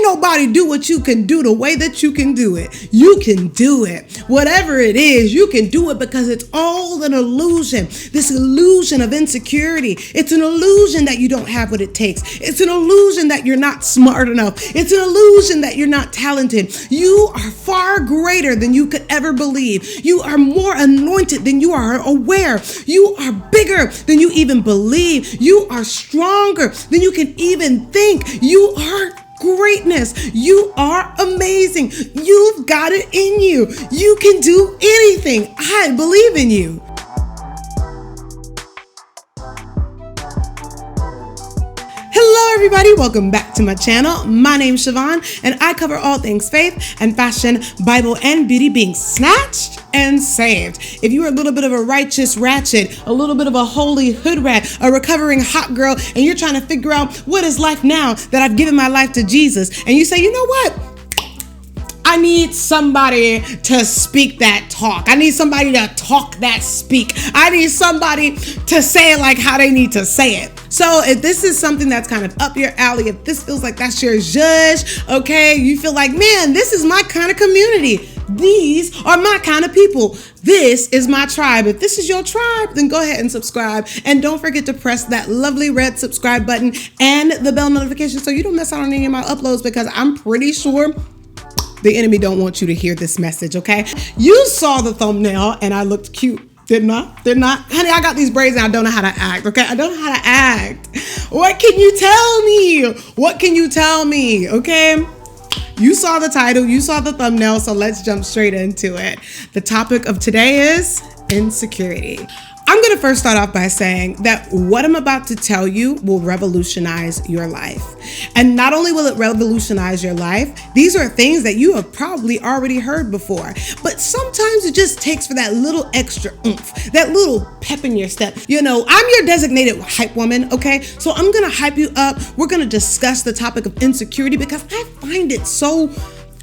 nobody do what you can do the way that you can do it. You can do it. Whatever it is, you can do it because it's all an illusion. This illusion of insecurity. It's an illusion that you don't have what it takes. It's an illusion that you're not smart enough. It's an illusion that you're not talented. You are far greater than you could ever believe. You are more anointed than you are aware. You are bigger than you even believe. You are stronger than you can even think. You are greatness. You are amazing. You've got it in you. You can do anything. I believe in you. Hello everybody, welcome back to my channel. My name's Siobhan and I cover all things faith and fashion, Bible and beauty, being snatched and saved. If you are a little bit of a righteous ratchet, a little bit of a holy hood rat, a recovering hot girl, and you're trying to figure out what is life now that I've given my life to Jesus, and you say, you know what? I need somebody to speak that talk. I need somebody to talk that speak. I need somebody to say it like how they need to say it. So if this is something that's kind of up your alley, if this feels like that's your judge, okay, you feel like, man, this is my kind of community. These are my kind of people. This is my tribe. If this is your tribe, then go ahead and subscribe. And don't forget to press that lovely red subscribe button and the bell notification so you don't miss out on any of my uploads, because I'm pretty sure the enemy don't want you to hear this message, okay? You saw the thumbnail and I looked cute. Didn't I? Honey, I got these braids and I don't know how to act, okay? I don't know how to act. What can you tell me? What can you tell me, okay? You saw the title, you saw the thumbnail, so let's jump straight into it. The topic of today is insecurity. I'm going to first start off by saying that what I'm about to tell you will revolutionize your life. And not only will it revolutionize your life, these are things that you have probably already heard before. But sometimes it just takes for that little extra oomph, that little pep in your step. You know, I'm your designated hype woman, okay? So I'm going to hype you up. We're going to discuss the topic of insecurity because I find it so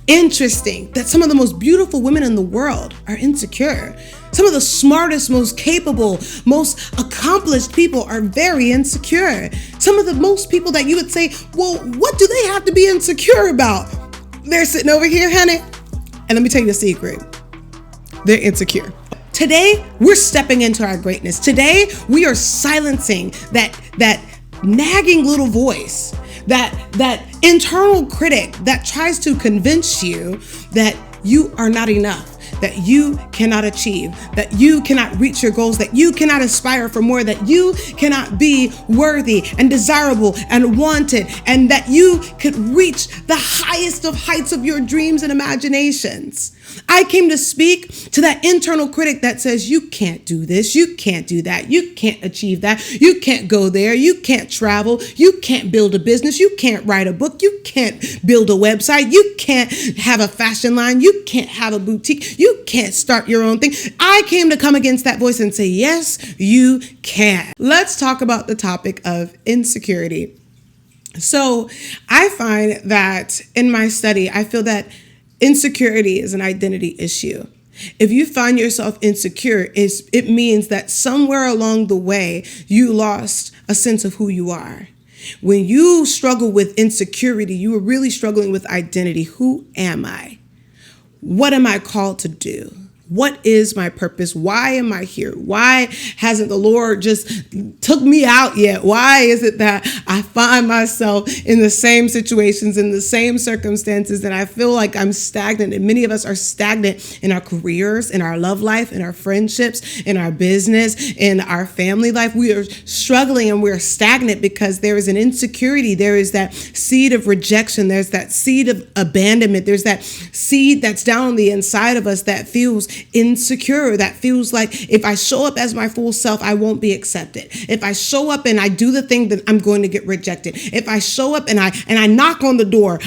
interesting that some of the most beautiful women in the world are insecure. Some of the smartest, most capable, most accomplished people are very insecure. Some of the most people that you would say, well, what do they have to be insecure about? They're sitting over here, honey. And let me tell you a secret. They're insecure. Today, we're stepping into our greatness. Today, we are silencing that nagging little voice, that internal critic that tries to convince you that you are not enough, that you cannot achieve, that you cannot reach your goals, that you cannot aspire for more, that you cannot be worthy and desirable and wanted, and that you could reach the highest of heights of your dreams and imaginations. I came to speak to that internal critic that says, you can't do this, you can't do that, you can't achieve that, you can't go there, you can't travel, you can't build a business, you can't write a book, you can't build a website, you can't have a fashion line, you can't have a boutique, you can't start your own thing. I came to come against that voice and say, yes, you can. Let's talk about the topic of insecurity. So I find that in my study, I feel that insecurity is an identity issue. If you find yourself insecure, it means that somewhere along the way, you lost a sense of who you are. When you struggle with insecurity, you are really struggling with identity. Who am I? What am I called to do? What is my purpose? Why am I here? Why hasn't the Lord just took me out yet? Why is it that I find myself in the same situations, in the same circumstances, and I feel like I'm stagnant? And many of us are stagnant in our careers, in our love life, in our friendships, in our business, in our family life. We are struggling and we're stagnant because there is an insecurity. There is that seed of rejection. There's that seed of abandonment. There's that seed that's down on the inside of us that feels insecure, that feels like if I show up as my full self, I won't be accepted. If I show up and I do the thing, then I'm going to get rejected. If I show up and I knock on the door,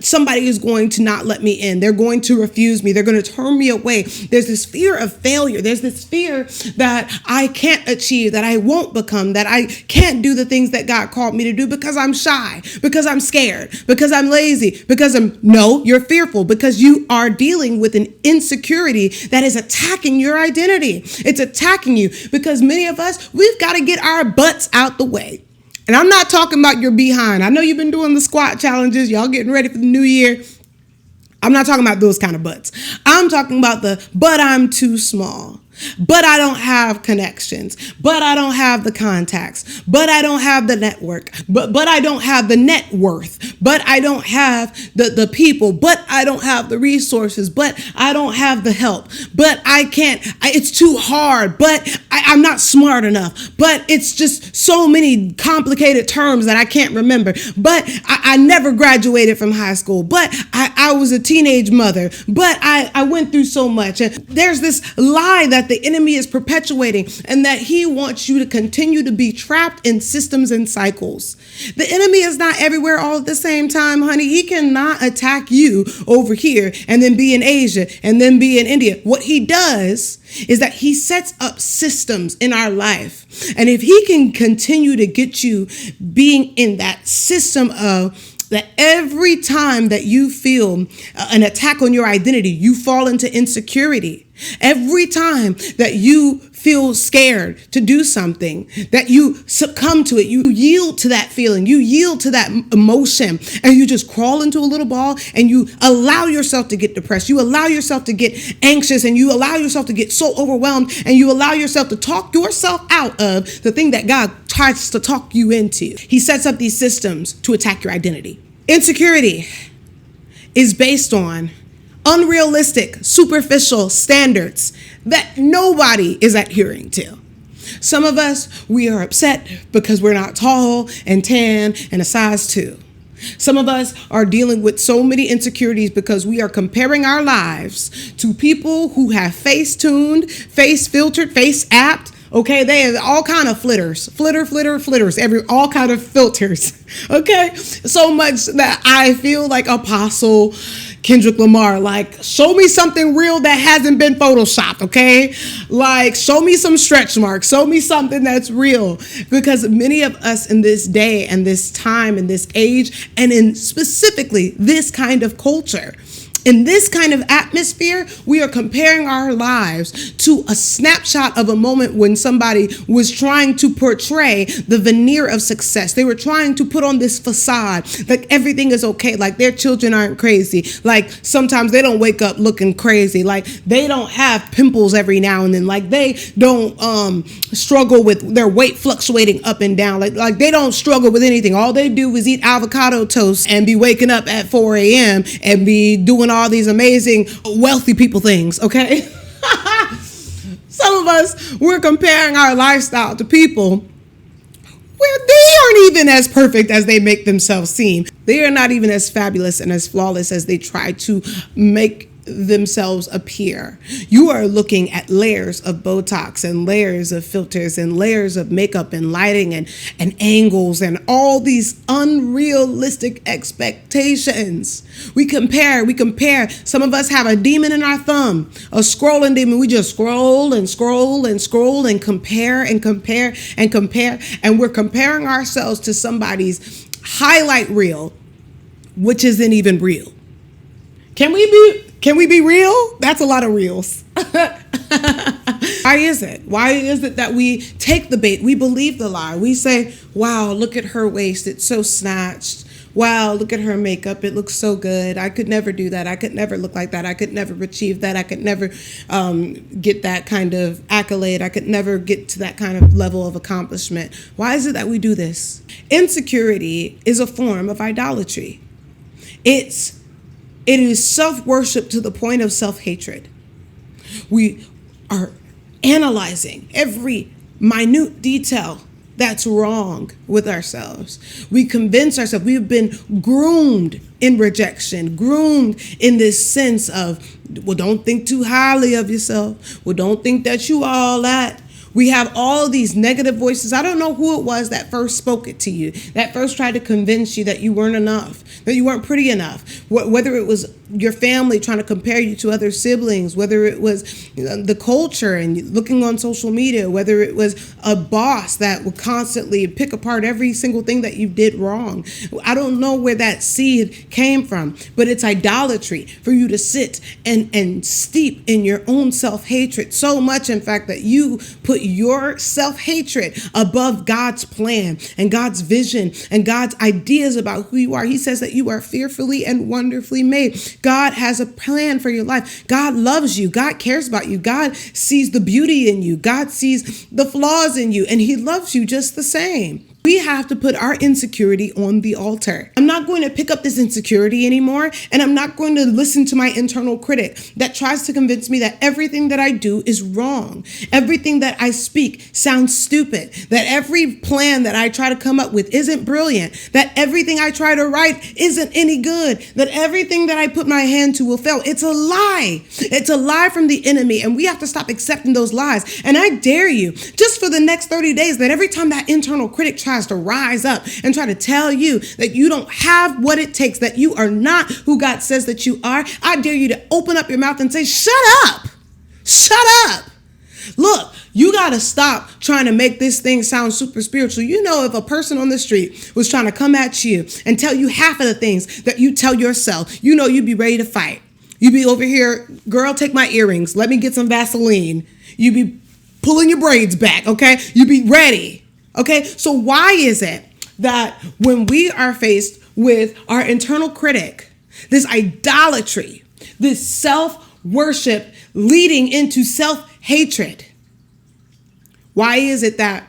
somebody is going to not let me in. They're going to refuse me. They're going to turn me away. There's this fear of failure. There's this fear that I can't achieve, that I won't become, that I can't do the things that God called me to do because I'm shy, because I'm scared, because I'm lazy, no, you're fearful because you are dealing with an insecurity that is attacking your identity. It's attacking you because many of us, we've got to get our butts out the way. And I'm not talking about your behind. I know you've been doing the squat challenges. Y'all getting ready for the new year. I'm not talking about those kind of butts. I'm talking about but I'm too small. But I don't have connections. But I don't have the contacts. But I don't have the network. But I don't have the net worth. But I don't have the people. But I don't have the resources. But I don't have the help. But I can't. It's too hard. But I'm not smart enough. But it's just so many complicated terms that I can't remember. But I never graduated from high school. But I was a teenage mother. But I went through so much. And there's this lie that the enemy is perpetuating, and that he wants you to continue to be trapped in systems and cycles. The enemy is not everywhere all at the same time, honey. He cannot attack you over here and then be in Asia and then be in India. What he does is that he sets up systems in our life. And if he can continue to get you being in that system of that every time that you feel an attack on your identity, you fall into insecurity. Every time that you feel scared to do something, that you succumb to it, you yield to that feeling, you yield to that emotion, and you just crawl into a little ball and you allow yourself to get depressed. You allow yourself to get anxious, and you allow yourself to get so overwhelmed, and you allow yourself to talk yourself out of the thing that God tries to talk you into. He sets up these systems to attack your identity. Insecurity is based on unrealistic, superficial standards that nobody is adhering to. Some of us, we are upset because we're not tall and tan and a size 2. Some of us are dealing with so many insecurities because we are comparing our lives to people who have face tuned, face filtered, face apped. Okay, they have all kind of flitters, all kind of filters. Okay, so much that I feel like Apostle Kendrick Lamar, like, show me something real that hasn't been photoshopped. Okay, like, show me some stretch marks, show me something that's real, because many of us in this day and this time and this age and in specifically this kind of culture, in this kind of atmosphere, we are comparing our lives to a snapshot of a moment when somebody was trying to portray the veneer of success. They were trying to put on this facade, like everything is okay, like their children aren't crazy, like sometimes they don't wake up looking crazy, like they don't have pimples every now and then, like they don't struggle with their weight fluctuating up and down, like they don't struggle with anything. All they do is eat avocado toast and be waking up at 4 a.m. and be doing all these amazing wealthy people things, okay? Some of us, we're comparing our lifestyle to people where they aren't even as perfect as they make themselves seem. They are not even as fabulous and as flawless as they try to make themselves appear. You are looking at layers of Botox and layers of filters and layers of makeup and lighting and angles and all these unrealistic expectations. We compare. Some of us have a demon in our thumb, a scrolling demon. We just scroll and scroll and scroll and compare and compare and compare. And we're comparing ourselves to somebody's highlight reel, which isn't even real. Can we be real? That's a lot of reels. Why is it? Why is it that we take the bait? We believe the lie. We say, wow, look at her waist. It's so snatched. Wow, look at her makeup. It looks so good. I could never do that. I could never look like that. I could never achieve that. I could never get that kind of accolade. I could never get to that kind of level of accomplishment. Why is it that we do this? Insecurity is a form of idolatry. It is self-worship to the point of self-hatred. We are analyzing every minute detail that's wrong with ourselves. We convince ourselves we've been groomed in rejection, groomed in this sense of, well, don't think too highly of yourself. Well, don't think that you all that. We have all these negative voices. I don't know who it was that first spoke it to you, that first tried to convince you that you weren't enough, that you weren't pretty enough. whether it was your family trying to compare you to other siblings, whether it was the culture and looking on social media, whether it was a boss that would constantly pick apart every single thing that you did wrong. I don't know where that seed came from, but it's idolatry for you to sit and steep in your own self-hatred, so much in fact that you put your self-hatred above God's plan and God's vision and God's ideas about who you are. He says that you are fearfully and wonderfully made. God has a plan for your life. God loves you. God cares about you. God sees the beauty in you. God sees the flaws in you, and he loves you just the same. We have to put our insecurity on the altar. I'm not going to pick up this insecurity anymore, and I'm not going to listen to my internal critic that tries to convince me that everything that I do is wrong. Everything that I speak sounds stupid. That every plan that I try to come up with isn't brilliant. That everything I try to write isn't any good. That everything that I put my hand to will fail. It's a lie. It's a lie from the enemy, and we have to stop accepting those lies. And I dare you, just for the next 30 days, that every time that internal critic tries to rise up and try to tell you that you don't have what it takes, that you are not who God says that you are, I dare you to open up your mouth and say, shut up. Shut up. Look, you got to stop trying to make this thing sound super spiritual. You know, if a person on the street was trying to come at you and tell you half of the things that you tell yourself, you know, you'd be ready to fight. You'd be over here, girl, take my earrings. Let me get some Vaseline. You'd be pulling your braids back, okay? You'd be ready. Okay, so why is it that when we are faced with our internal critic, this idolatry, this self-worship leading into self-hatred, why is it that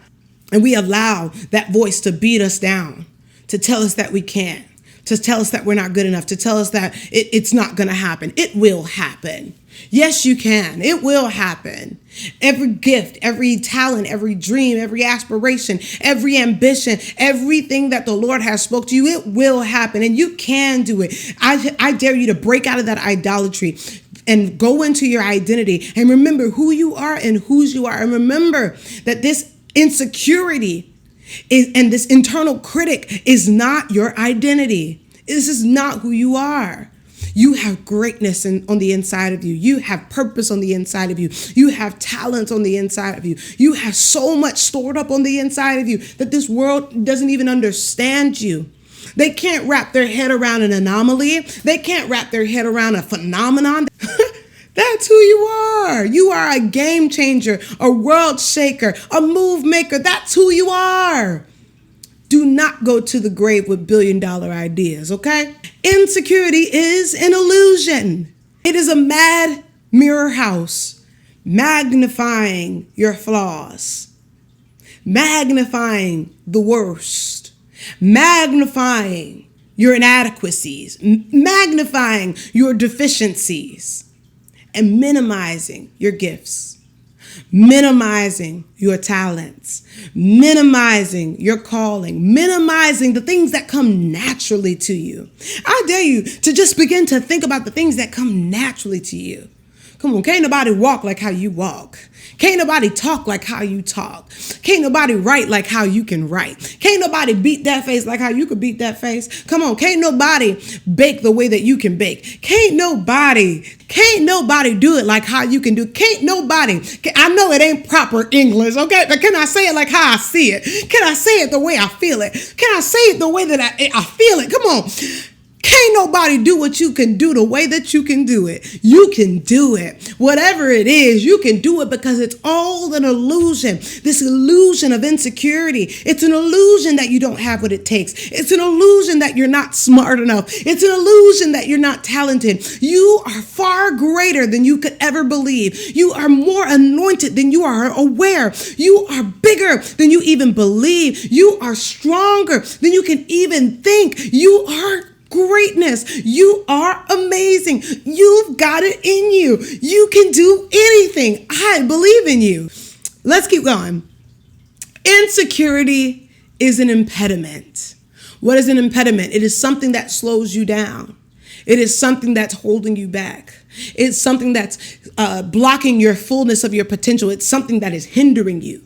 and we allow that voice to beat us down, to tell us that we can't, to tell us that we're not good enough, to tell us that it's not going to happen? It will happen. Yes, you can. It will happen. Every gift, every talent, every dream, every aspiration, every ambition, everything that the Lord has spoke to you, it will happen, and you can do it. I dare you to break out of that idolatry and go into your identity and remember who you are and whose you are. And remember that this insecurity and this internal critic is not your identity. This is not who you are. You have greatness on the inside of you. You have purpose on the inside of you. You have talent on the inside of you. You have so much stored up on the inside of you that this world doesn't even understand you. They can't wrap their head around an anomaly. They can't wrap their head around a phenomenon. That's who you are. You are a game changer, a world shaker, a move maker. That's who you are. Do not go to the grave with billion-dollar ideas, okay? Insecurity is an illusion. It is a mad mirror house, magnifying your flaws, magnifying the worst, magnifying your inadequacies, magnifying your deficiencies, and minimizing your gifts, minimizing your talents, minimizing your calling, minimizing the things that come naturally to you. I dare you to just begin to think about the things that come naturally to you. Come on, can't nobody walk like how you walk. Can't nobody talk like how you talk. Can't nobody write like how you can write. Can't nobody beat that face like how you could beat that face. Come on, can't nobody bake the way that you can bake. Can't nobody do it like how you can do. Can't nobody. I know it ain't proper English, okay? But can I say it like how I see it? Can I say it the way I feel it? Can I say it the way that I feel it? Come on. Can't nobody do what you can do the way that you can do it. You can do it. Whatever it is, you can do it because it's all an illusion. This illusion of insecurity. It's an illusion that you don't have what it takes. It's an illusion that you're not smart enough. It's an illusion that you're not talented. You are far greater than you could ever believe. You are more anointed than you are aware. You are bigger than you even believe. You are stronger than you can even think. You are greatness. You are amazing. You've got it in you. You can do anything. I believe in you. Let's keep going. Insecurity is an impediment. What is an impediment? It is something that slows you down. It is something that's holding you back. It's something that's blocking your fullness of your potential. It's something that is hindering you.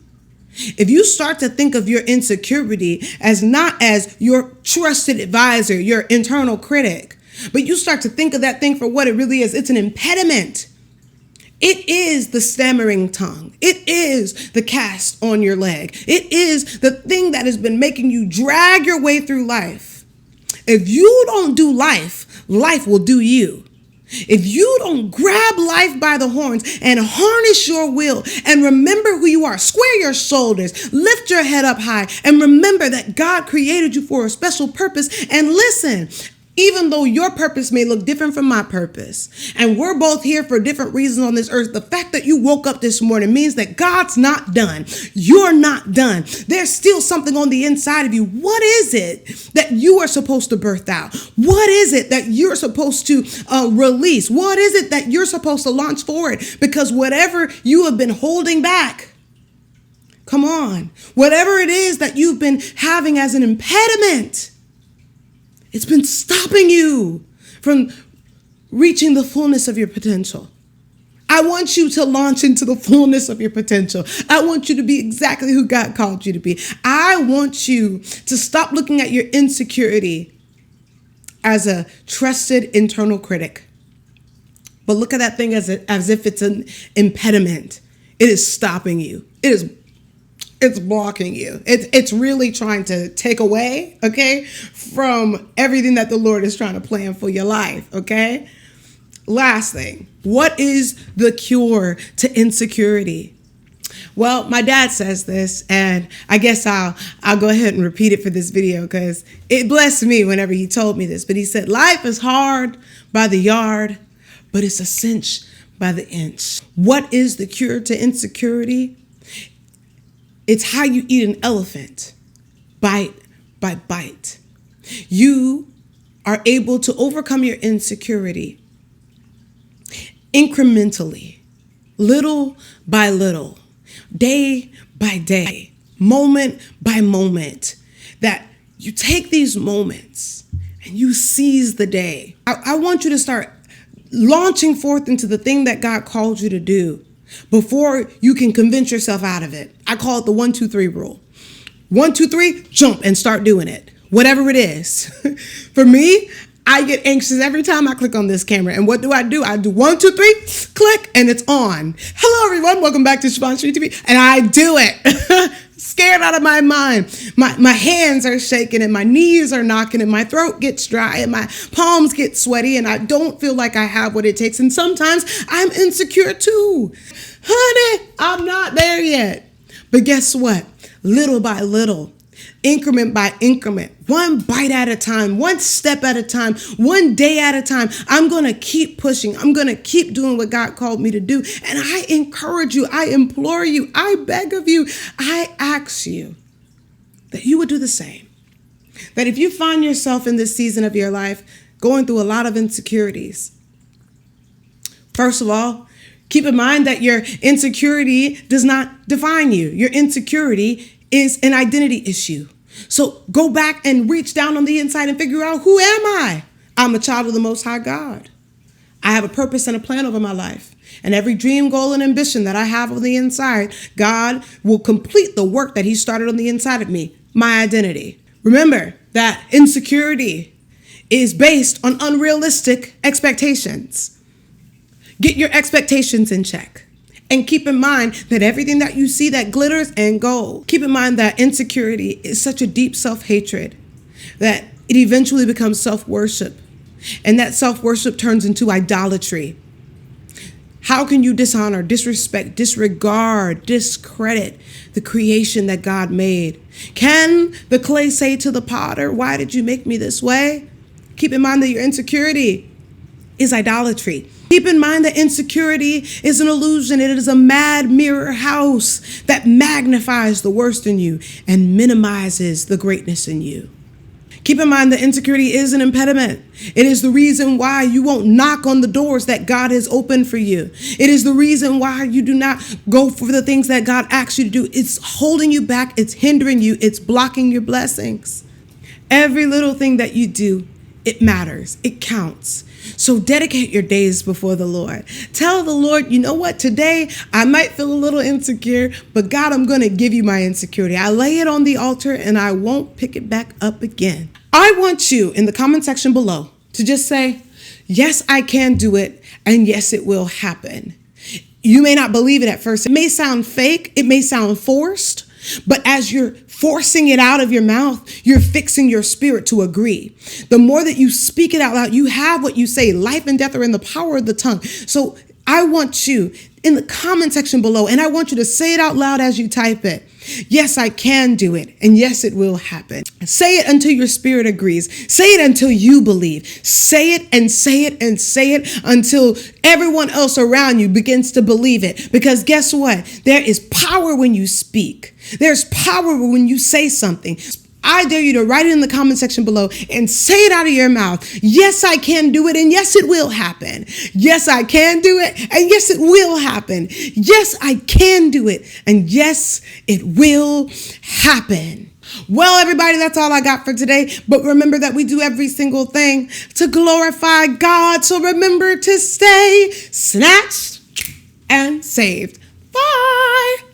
If you start to think of your insecurity as not as your trusted advisor, your internal critic, But you start to think of that thing for what it really is. It's an impediment. It is the stammering tongue. It is the cast on your leg. It is the thing that has been making you drag your way through life. If you don't do life, life will do you. If you don't grab life by the horns and harness your will and remember who you are, square your shoulders, lift your head up high, and remember that God created you for a special purpose. And listen, even though your purpose may look different from my purpose, and we're both here for different reasons on this earth, the fact that you woke up this morning means that God's not done. You're not done. There's still something on the inside of you. What is it that you are supposed to birth out? What is it that you're supposed to release? What is it that you're supposed to launch forward? Because whatever you have been holding back, come on, whatever it is that you've been having as an impediment, it's been stopping you from reaching the fullness of your potential. I want you to launch into the fullness of your potential. I want you to be exactly who God called you to be. I want you to stop looking at your insecurity as a trusted internal critic, but look at that thing as if it's an impediment. It is stopping you. It's blocking you. It's really trying to take away, okay, from everything that the Lord is trying to plan for your life, okay? Last thing, what is the cure to insecurity? Well, my dad says this, and I guess I'll go ahead and repeat it for this video because it blessed me whenever he told me this. But he said, life is hard by the yard, but it's a cinch by the inch. What is the cure to insecurity? It's how you eat an elephant, bite by bite. You are able to overcome your insecurity incrementally, little by little, day by day, moment by moment, that you take these moments and you seize the day. I want you to start launching forth into the thing that God called you to do before you can convince yourself out of it. I call it the 1, 2, 3 rule. 1, 2, 3, jump and start doing it. Whatever it is. For me, I get anxious every time I click on this camera. And what do? I do 1, 2, 3, click, and it's on. Hello, everyone. Welcome back to Siobhan Street TV. And I do it. Scared out of my mind. My hands are shaking and my knees are knocking and my throat gets dry and my palms get sweaty and I don't feel like I have what it takes. And sometimes I'm insecure too. Honey, I'm not there yet. But guess what? Little by little, increment by increment, one bite at a time, one step at a time, one day at a time, I'm going to keep pushing. I'm going to keep doing what God called me to do. And I encourage you, I implore you, I beg of you, I ask you that you would do the same. That if you find yourself in this season of your life going through a lot of insecurities, first of all, keep in mind that your insecurity does not define you. Your insecurity is an identity issue. So go back and reach down on the inside and figure out, who am I? I'm a child of the Most High God. I have a purpose and a plan over my life. And every dream, goal, and ambition that I have on the inside, God will complete the work that He started on the inside of me, my identity. Remember that insecurity is based on unrealistic expectations. Get your expectations in check. And keep in mind that everything that you see that glitters and gold, keep in mind that insecurity is such a deep self-hatred that it eventually becomes self-worship. And that self-worship turns into idolatry. How can you dishonor, disrespect, disregard, discredit the creation that God made? Can the clay say to the potter, why did you make me this way? Keep in mind that your insecurity is idolatry. Keep in mind that insecurity is an illusion. It is a mad mirror house that magnifies the worst in you and minimizes the greatness in you. Keep in mind that insecurity is an impediment. It is the reason why you won't knock on the doors that God has opened for you. It is the reason why you do not go for the things that God asks you to do. It's holding you back. It's hindering you. It's blocking your blessings. Every little thing that you do, it matters. It counts. So dedicate your days before the Lord. Tell the Lord, you know what? Today, I might feel a little insecure, but God, I'm going to give you my insecurity. I lay it on the altar and I won't pick it back up again. I want you in the comment section below to just say, yes, I can do it, and yes, it will happen. You may not believe it at first. It may sound fake. It may sound forced. But as you're forcing it out of your mouth, you're fixing your spirit to agree. The more that you speak it out loud, you have what you say. Life and death are in the power of the tongue. So I want you in the comment section below, and I want you to say it out loud as you type it. Yes, I can do it. And yes, it will happen. Say it until your spirit agrees. Say it until you believe. Say it and say it and say it until everyone else around you begins to believe it. Because guess what? There is power when you speak. There's power when you say something. I dare you to write it in the comment section below and say it out of your mouth. Yes, I can do it. And yes, it will happen. Yes, I can do it. And yes, it will happen. Yes, I can do it. And yes, it will happen. Well, everybody, that's all I got for today. But remember that we do every single thing to glorify God. So remember to stay snatched and saved. Bye.